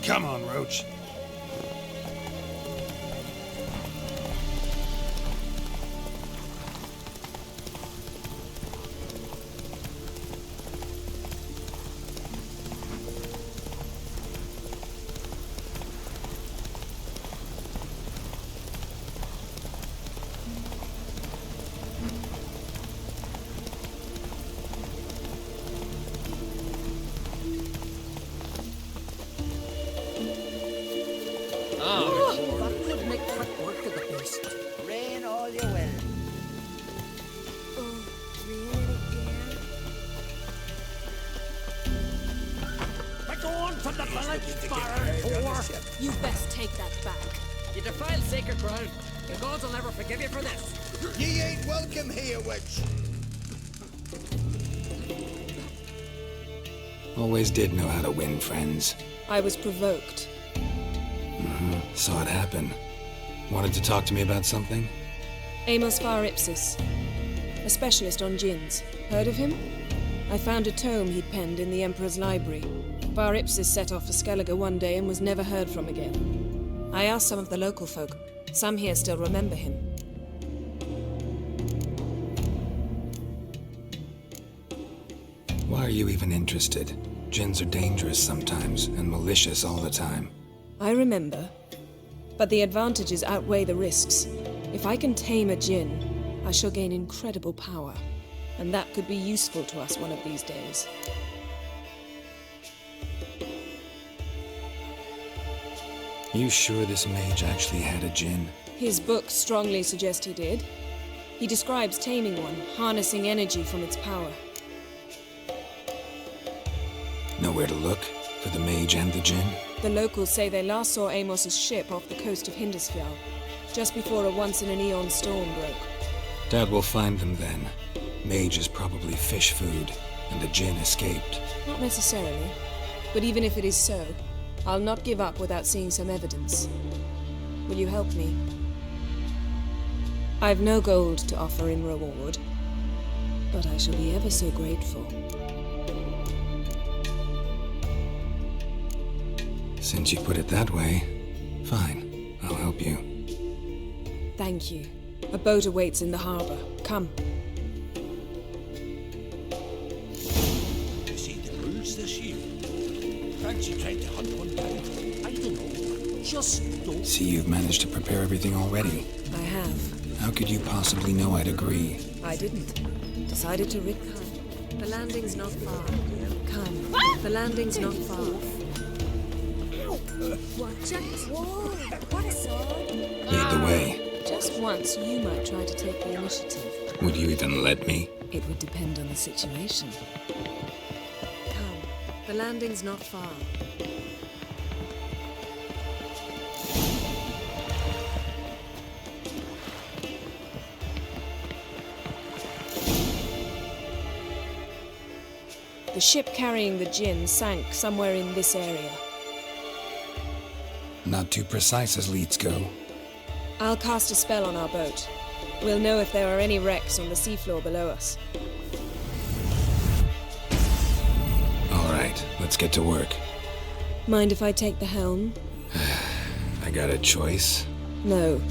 Come on, Roach. You best take that back. You defile sacred ground. The gods will never forgive you for this. Ye ain't welcome here, witch. Always did know how to win friends. I was provoked. Saw it happen. Wanted to talk to me about something? Amos Far Ipsis, a specialist on djinns. Heard of him? I found a tome he'd penned in the Emperor's library. Far Ipsis set off for Skellige one day and was never heard from again. I asked some of the local folk. Some here still remember him. Why are you even interested? Djinns are dangerous sometimes, and malicious all the time. I remember. But the advantages outweigh the risks. If I can tame a djinn, I shall gain incredible power. And that could be useful to us one of these days. You sure this mage actually had a djinn? His books strongly suggest he did. He describes taming one, harnessing energy from its power. Nowhere to look for the mage and the djinn? The locals say they last saw Amos's ship off the coast of Hindisfjall, just before a once-in-an-eon storm broke. Doubt we'll find them then. Mage is probably fish food, and the djinn escaped. Not necessarily. But even if it is so, I'll not give up without seeing some evidence. Will you help me? I've no gold to offer in reward, but I shall be ever so grateful. Since you put it that way, fine. I'll help you. Thank you. A boat awaits in the harbor. Come. You see the rules this year? Fancy trying to hunt one down? I don't know. Just don't. See, you've managed to prepare everything already. I have. How could you possibly know I'd agree? I didn't. Decided to rid. Come. The landing's not far. Come. The landing's not far. Watch out! Whoa! What a sword! Lead the way. Just once, you might try to take the initiative. Would you even let me? It would depend on the situation. Come. The landing's not far. The ship carrying the djinn sank somewhere in this area. Not too precise as leads go. I'll cast a spell on our boat. We'll know if there are any wrecks on the seafloor below us. All right, let's get to work. Mind if I take the helm? I got a choice. No.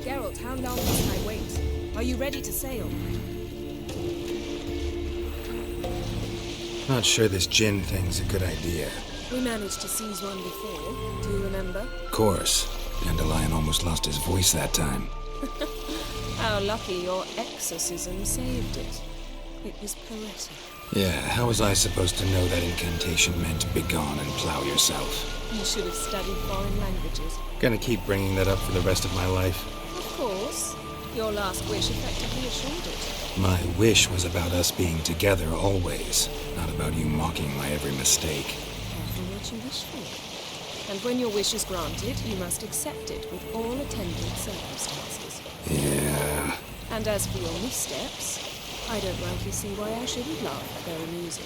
Geralt, how long must I wait? Are you ready to sail? Not sure this djinn thing's a good idea. We managed to seize one before. Do you remember? Of course. Dandelion almost lost his voice that time. How lucky your exorcism saved it. It was poetic. Yeah, how was I supposed to know that incantation meant begone and plow yourself? You should have studied foreign languages. Gonna keep bringing that up for the rest of my life. Of course. Your last wish effectively assured it. My wish was about us being together always, not about you mocking my every mistake. Careful what you wish for. And when your wish is granted, you must accept it with all attendant circumstances. Yeah. And as for your missteps, I don't rightly see why I shouldn't laugh. They're amusing.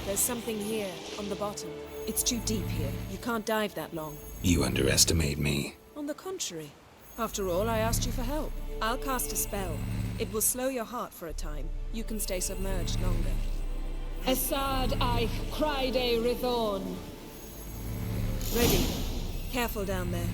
There's something here, on the bottom. It's too deep here. You can't dive that long. You underestimate me. On the contrary. After all, I asked you for help. I'll cast a spell. It will slow your heart for a time. You can stay submerged longer. Assad Eich Cryde Rithorn. Ready. Careful down there.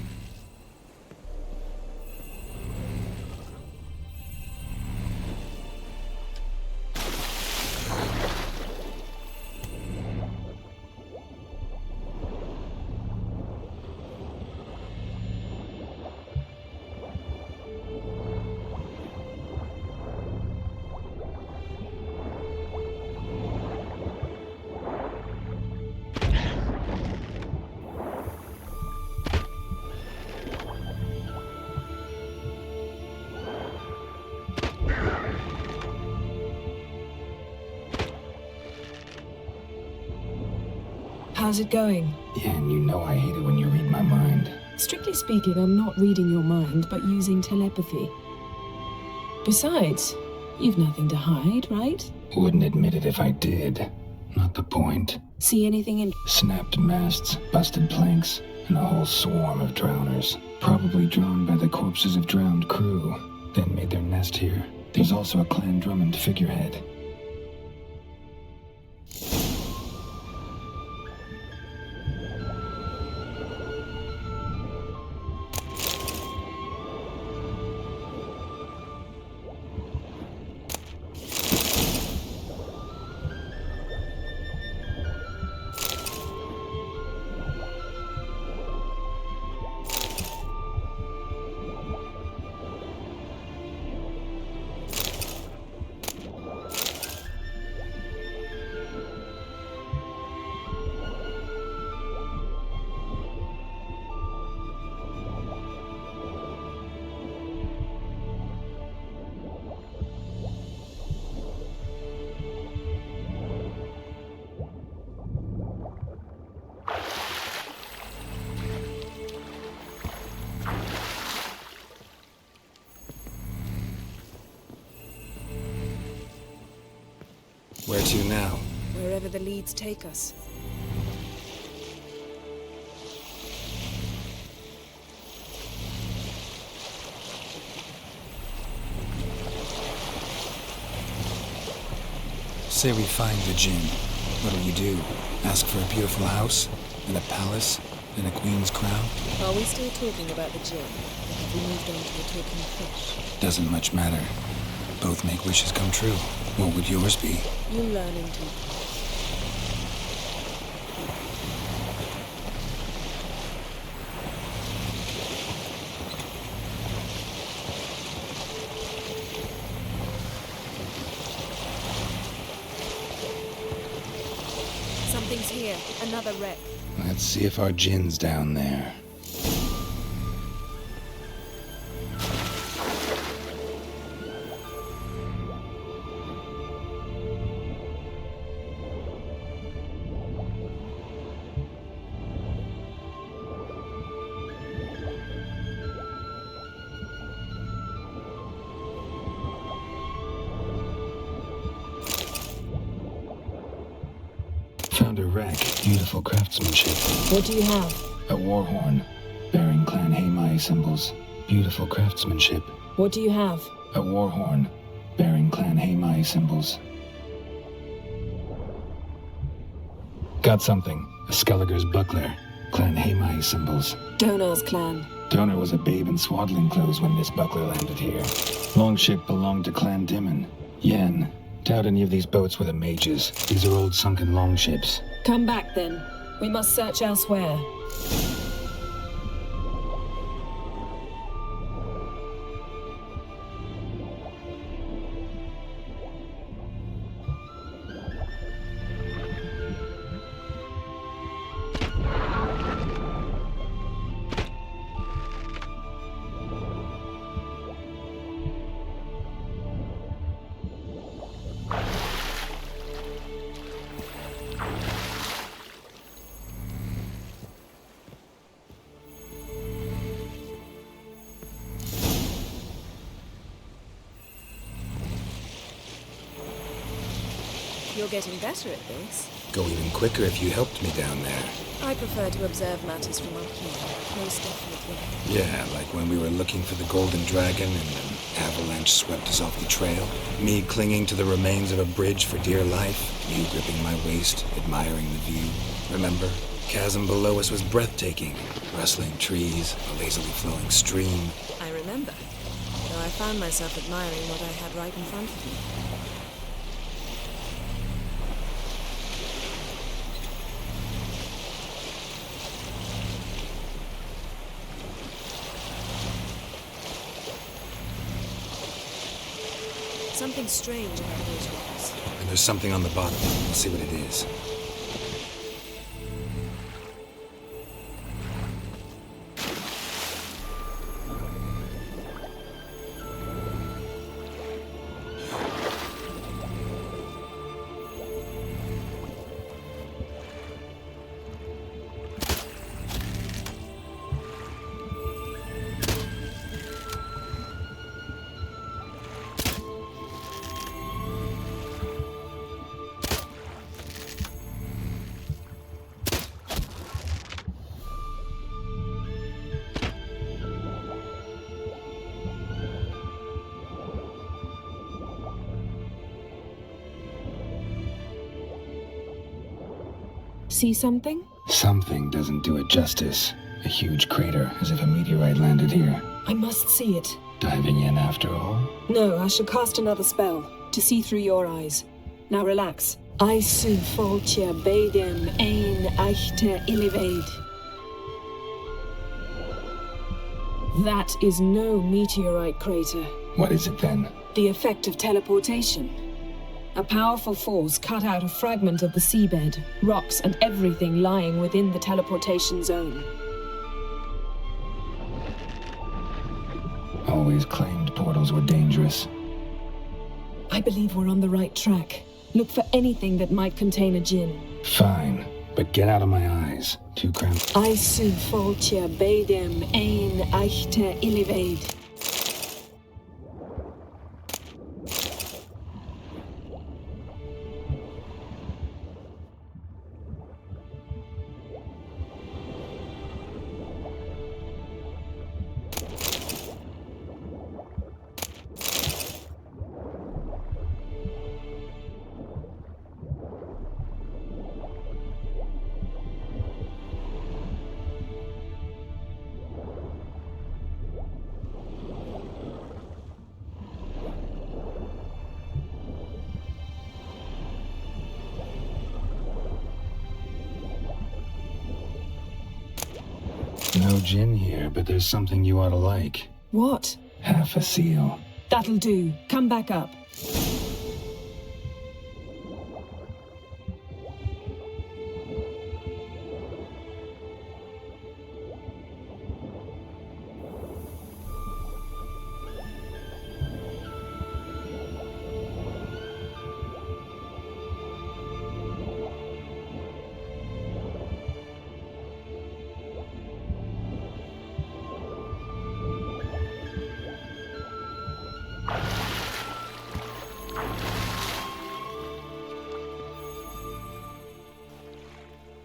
How's it going? Yeah, and you know I hate it when you read my mind. Strictly speaking, I'm not reading your mind, but using telepathy. Besides, you've nothing to hide, right? Wouldn't admit it if I did. Not the point. See anything in... Snapped masts, busted planks, and a whole swarm of drowners. Probably drawn by the corpses of drowned crew, then made their nest here. There's also a Clan Drummond figurehead. Where to now? Wherever the leads take us. Say we find the Jinn. What'll you do? Ask for a beautiful house? And a palace? And a queen's crown? Are we still talking about the Jinn? Or have we moved on to the talking fish? Doesn't much matter. Both make wishes come true. What would yours be? You'll learn in due course. Something's here. Another wreck. Let's see if our Jinn's down there. Found a wreck. Beautiful craftsmanship. What do you have? A war horn, bearing Clan Haimai symbols. Beautiful craftsmanship. What do you have? A war horn, bearing Clan Haimai symbols. Got something. A Skelliger's buckler, Clan Haimai symbols. Donar's clan. Donar was a babe in swaddling clothes when this buckler landed here. Longship belonged to Clan Dimon. Yen. Doubt any of these boats were the mages. These are old sunken longships. Come back then. We must search elsewhere. you're getting better at this. Go even quicker if you helped me down there. I prefer to observe matters from up here, most definitely. Yeah, like when we were looking for the Golden Dragon and an avalanche swept us off the trail. Me clinging to the remains of a bridge for dear life. You gripping my waist, admiring the view. Remember? Chasm below us was breathtaking. Rustling trees, a lazily flowing stream. I remember, though I found myself admiring what I had right in front of me. Something strange about those rocks. And there's something on the bottom. We'll see what it is. See something? Something doesn't do it justice. A huge crater, as if a meteorite landed here. I must see it. Diving in after all? No, I shall cast another spell to see through your eyes. Now relax. Aisu foltja beidem ein eichte illivaid. That is no meteorite crater. What is it then? The effect of teleportation. A powerful force cut out a fragment of the seabed, rocks and everything lying within the teleportation zone. Always claimed portals were dangerous. I believe we're on the right track. Look for anything that might contain a djinn. Fine, but get out of my eyes. Too cramped. Aisu foltja beidem ein eichte illivaid. No djinn here, but there's something you ought to like. What? Half a seal. That'll do. Come back up.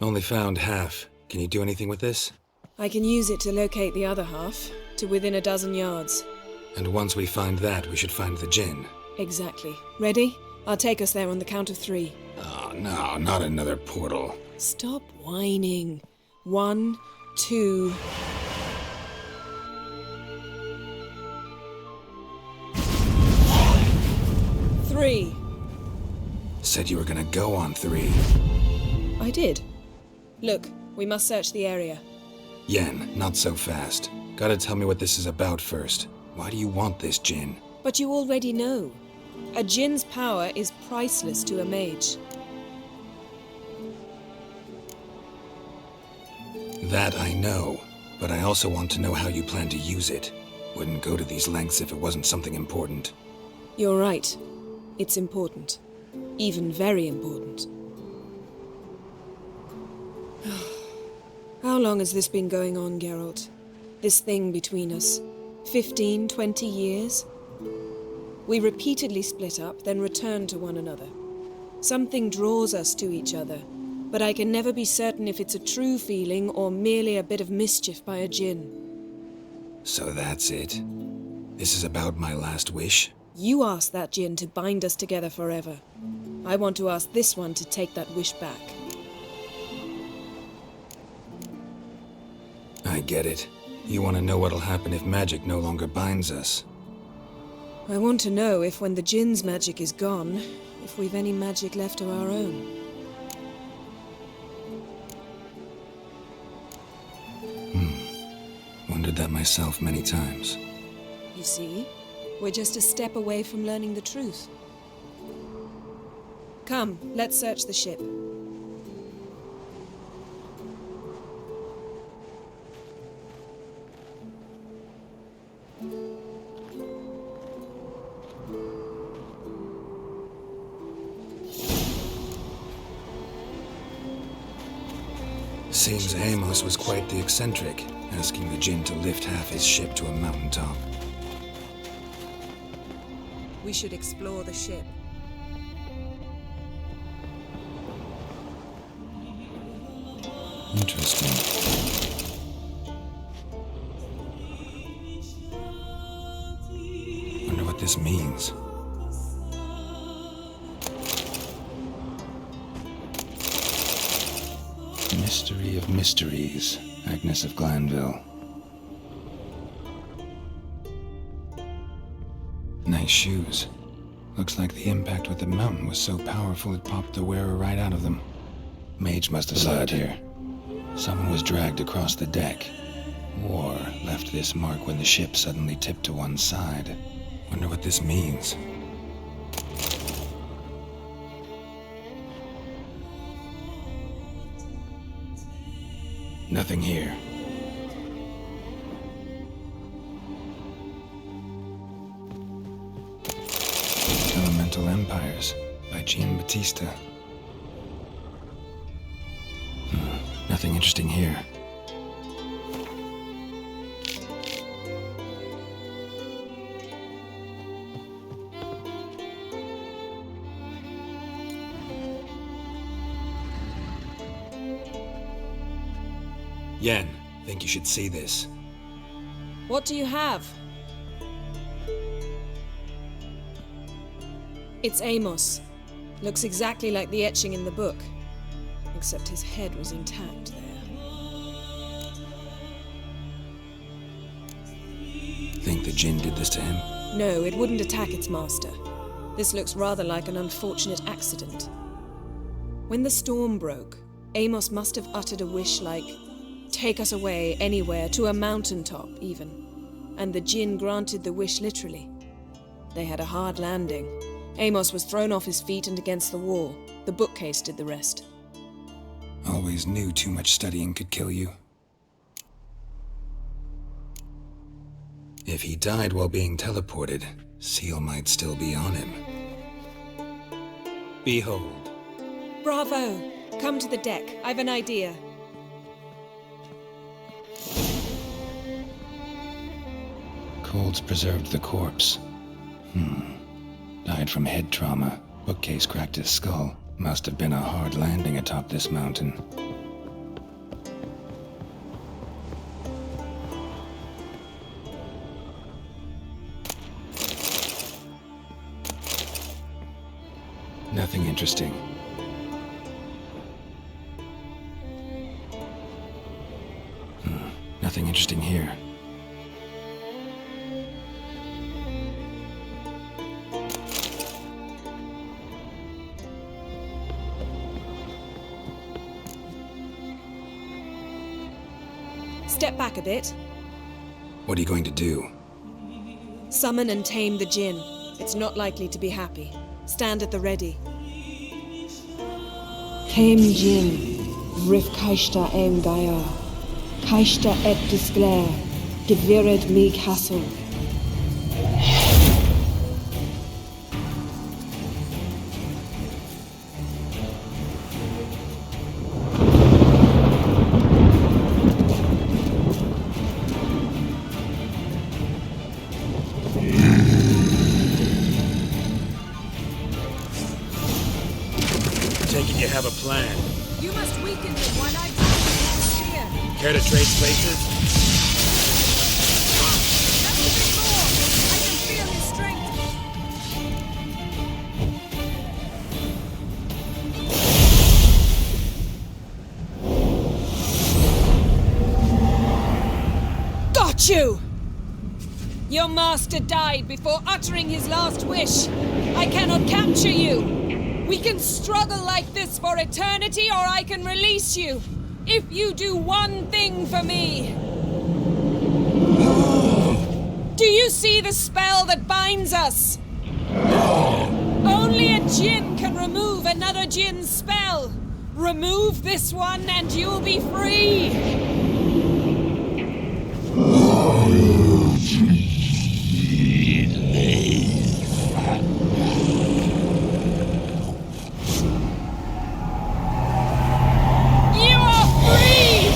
Only found half. Can you do anything with this? I can use it to locate the other half, to within a dozen yards. And once we find that, we should find the djinn. Exactly. Ready? I'll take us there on the count of 3. Oh, no, not another portal. Stop whining. 1, 2... Three. Said you were gonna go on 3. I did. Look, we must search the area. Yen, not so fast. Gotta tell me what this is about first. Why do you want this djinn? But you already know. A djinn's power is priceless to a mage. That I know, but I also want to know how you plan to use it. Wouldn't go to these lengths if it wasn't something important. You're right. It's important. Even very important. How long has this been going on, Geralt? This thing between us? 15, 20 years? We repeatedly split up, then returned to one another. Something draws us to each other, but I can never be certain if it's a true feeling or merely a bit of mischief by a djinn. So that's it. This is about my last wish? You asked that djinn to bind us together forever. I want to ask this one to take that wish back. I get it. You want to know what'll happen if magic no longer binds us. I want to know if when the djinn's magic is gone, if we've any magic left of our own. Wondered that myself many times. You see, we're just a step away from learning the truth. Come, let's search the ship. Seems Amos was quite the eccentric, asking the djinn to lift half his ship to a mountaintop. We should explore the ship. Interesting. Wonder what this means. Mystery of mysteries, Agnes of Glanville. Nice shoes. Looks like the impact with the mountain was so powerful it popped the wearer right out of them. Mage must have slept here. Someone was dragged across the deck. War left this mark when the ship suddenly tipped to one side. Wonder what this means. Nothing here. Elemental Empires by Gian Battista. Nothing interesting here. Yen, think you should see this. What do you have? It's Amos. Looks exactly like the etching in the book. Except his head was intact there. Think the djinn did this to him? No, it wouldn't attack its master. This looks rather like an unfortunate accident. When the storm broke, Amos must have uttered a wish like, "Take us away, anywhere, to a mountaintop, even." And the djinn granted the wish literally. They had a hard landing. Amos was thrown off his feet and against the wall. The bookcase did the rest. Always knew too much studying could kill you. If he died while being teleported, Seal might still be on him. Behold. Bravo! Come to the deck. I've an idea. Colds preserved the corpse. Died from head trauma. Bookcase cracked his skull. Must have been a hard landing atop this mountain. Nothing interesting. Nothing interesting here. Step back a bit. What are you going to do? Summon and tame the djinn. It's not likely to be happy. Stand at the ready. Tame djinn, rif kaishta em gaia, kaishta et disglair, gevired me castle. trade places? I can feel his strength. Got you! Your master died before uttering his last wish. I cannot capture you. We can struggle like this for eternity, or I can release you. If you do one thing for me. Do you see the spell that binds us? Only a djinn can remove another djinn's spell. Remove this one and you'll be free. You are free!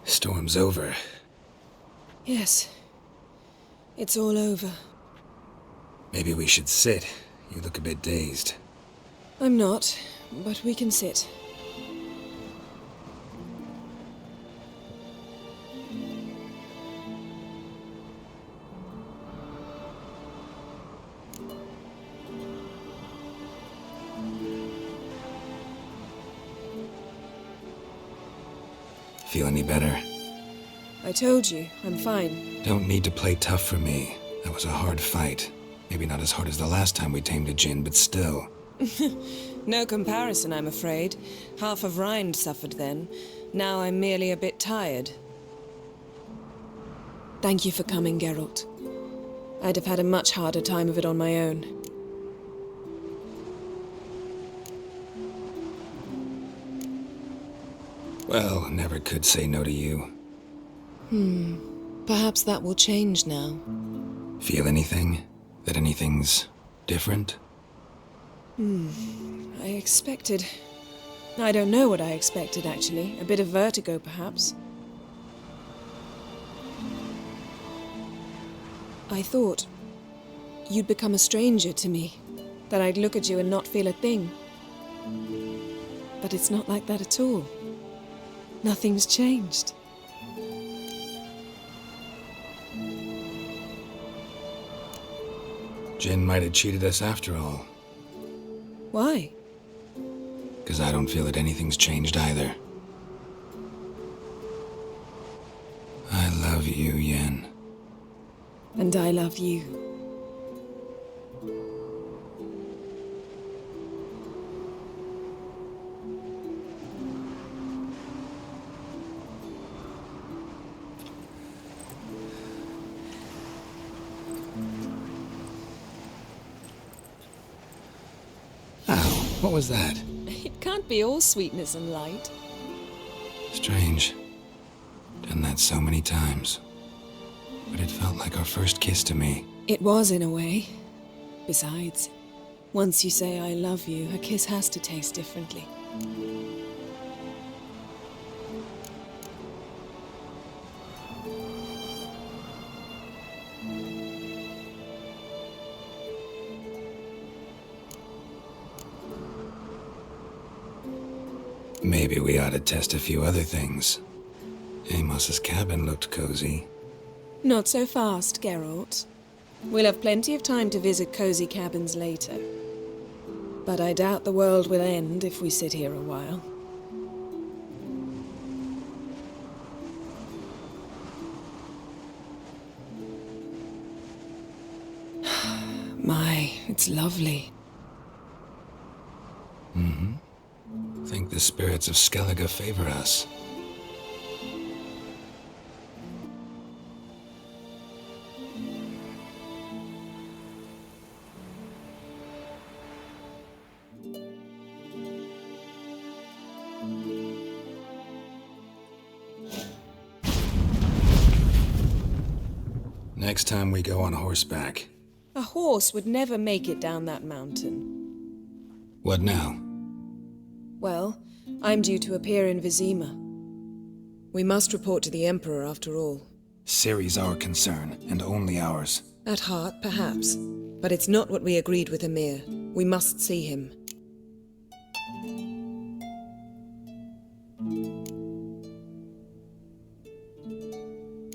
Storm's over. Yes. It's all over. Maybe we should sit. You look a bit dazed. I'm not, but we can sit. Feel any better? I told you, I'm fine. Don't need to play tough for me. That was a hard fight. Maybe not as hard as the last time we tamed a djinn, but still. No comparison, I'm afraid. Half of Rind suffered then. Now I'm merely a bit tired. Thank you for coming, Geralt. I'd have had a much harder time of it on my own. Well, never could say no to you. Perhaps that will change now. Feel anything? That anything's different? I expected... I don't know what I expected, actually. A bit of vertigo, perhaps. I thought you'd become a stranger to me. That I'd look at you and not feel a thing. But it's not like that at all. Nothing's changed. Jinn might have cheated us after all. Why? Because I don't feel that anything's changed either. I love you, Yen. And I love you. Ow, what was that? It can't be all sweetness and light. Strange. Done that so many times. But it felt like our first kiss to me. It was, in a way. Besides, once you say I love you, a kiss has to taste differently. Maybe we ought to test a few other things. Amos's cabin looked cozy. Not so fast, Geralt. We'll have plenty of time to visit cozy cabins later. But I doubt the world will end if we sit here a while. My, it's lovely. Think the spirits of Skellige favor us. Next time we go on horseback. A horse would never make it down that mountain. What now? Well, I'm due to appear in Vizima. We must report to the Emperor after all. Ciri's our concern, and only ours. At heart, perhaps. But it's not what we agreed with Emir. We must see him.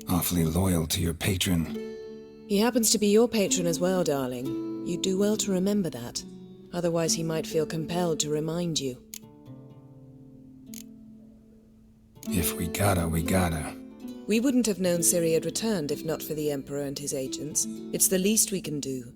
Awfully loyal to your patron. He happens to be your patron as well, darling. You do well to remember that. Otherwise he might feel compelled to remind you. If we gotta, we gotta. We wouldn't have known Ciri had returned if not for the Emperor and his agents. It's the least we can do.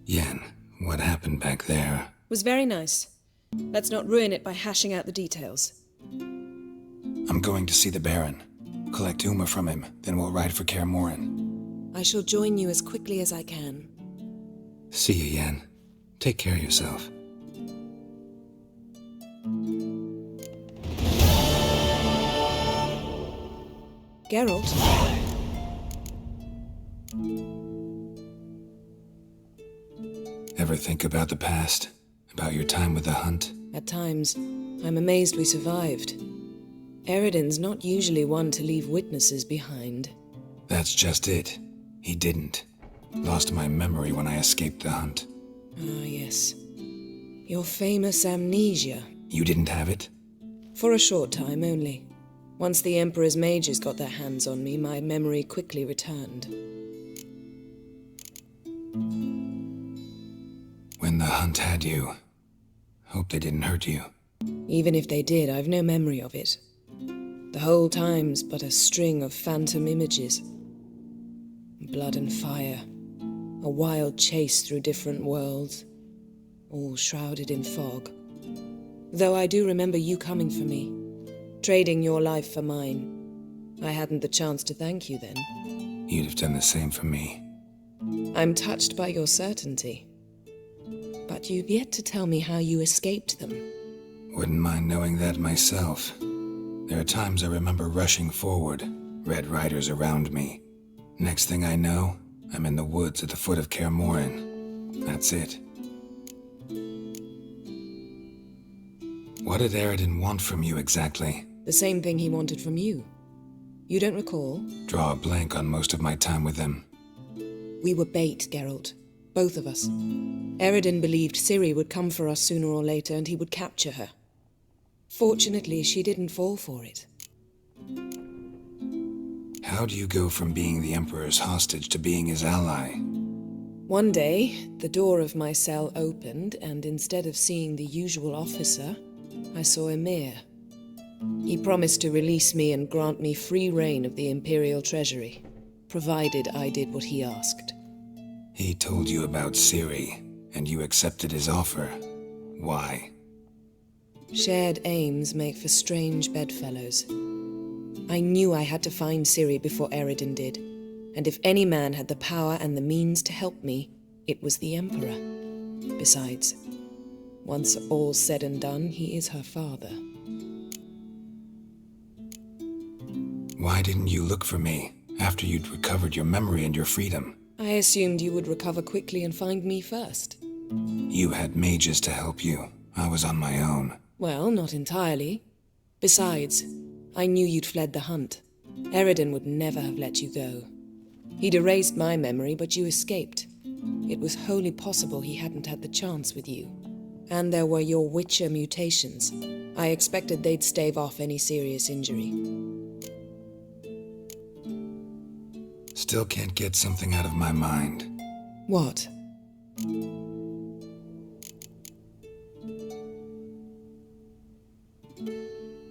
Yen, what happened back there? Was very nice. Let's not ruin it by hashing out the details. I'm going to see the Baron. Collect Uma from him, then we'll ride for Kaer Morhen. I shall join you as quickly as I can. See you, Yen. Take care of yourself. Geralt? Ever think about the past? About your time with the Hunt? At times, I'm amazed we survived. Eredin's not usually one to leave witnesses behind. That's just it. He didn't. Lost my memory when I escaped the Hunt. Ah, yes. Your famous amnesia. You didn't have it? For a short time only. Once the Emperor's mages got their hands on me, my memory quickly returned. When the Hunt had you, hope they didn't hurt you. Even if they did, I've no memory of it. The whole time's but a string of phantom images. Blood and fire. A wild chase through different worlds. All shrouded in fog. Though I do remember you coming for me. Trading your life for mine. I hadn't the chance to thank you then. You'd have done the same for me. I'm touched by your certainty. But you've yet to tell me how you escaped them. Wouldn't mind knowing that myself. There are times I remember rushing forward, Red Riders around me. Next thing I know, I'm in the woods at the foot of Kaer Morhen. That's it. What did Eredin want from you exactly? The same thing he wanted from you. You don't recall? Draw a blank on most of my time with him. We were bait, Geralt. Both of us. Eredin believed Ciri would come for us sooner or later and he would capture her. Fortunately, she didn't fall for it. How do you go from being the Emperor's hostage to being his ally? One day, the door of my cell opened, and instead of seeing the usual officer, I saw Emir. He promised to release me and grant me free reign of the Imperial Treasury, provided I did what he asked. He told you about Ciri, and you accepted his offer. Why? Shared aims make for strange bedfellows. I knew I had to find Ciri before Eredin did, and if any man had the power and the means to help me, it was the Emperor. Besides, once all's said and done, he is her father. Why didn't you look for me after you'd recovered your memory and your freedom? I assumed you would recover quickly and find me first. You had mages to help you. I was on my own. Well, not entirely. Besides, I knew you'd fled the Hunt. Eredin would never have let you go. He'd erased my memory, but you escaped. It was wholly possible he hadn't had the chance with you. And there were your Witcher mutations. I expected they'd stave off any serious injury. Still can't get something out of my mind. What?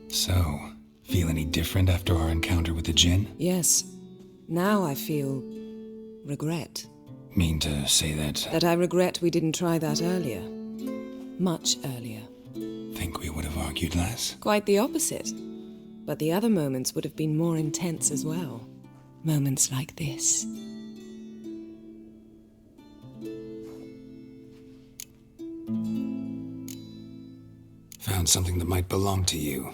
So, feel any different after our encounter with the Djinn? Yes. Now I feel regret. Mean to say that... That I regret we didn't try that earlier. Much earlier. Think we would have argued less? Quite the opposite. But the other moments would have been more intense as well. Moments like this. Found something that might belong to you.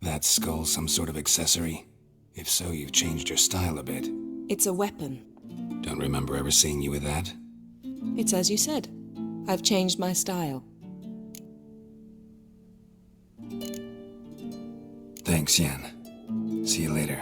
That skull some sort of accessory? If so, you've changed your style a bit. It's a weapon. Don't remember ever seeing you with that. It's as you said. I've changed my style. Thanks, Yen. See you later.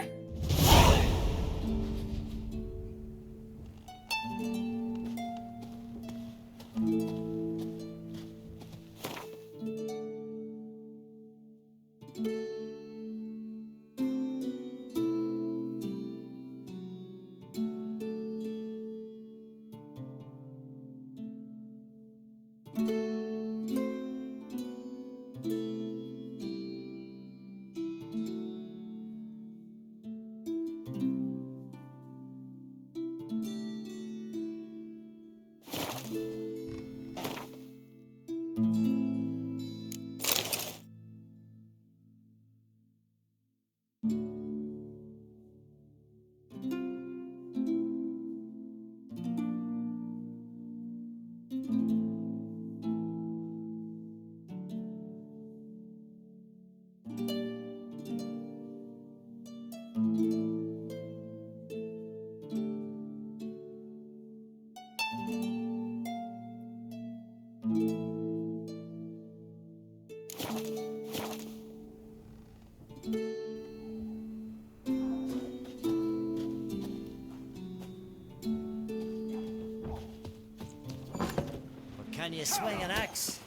Can you swing an axe?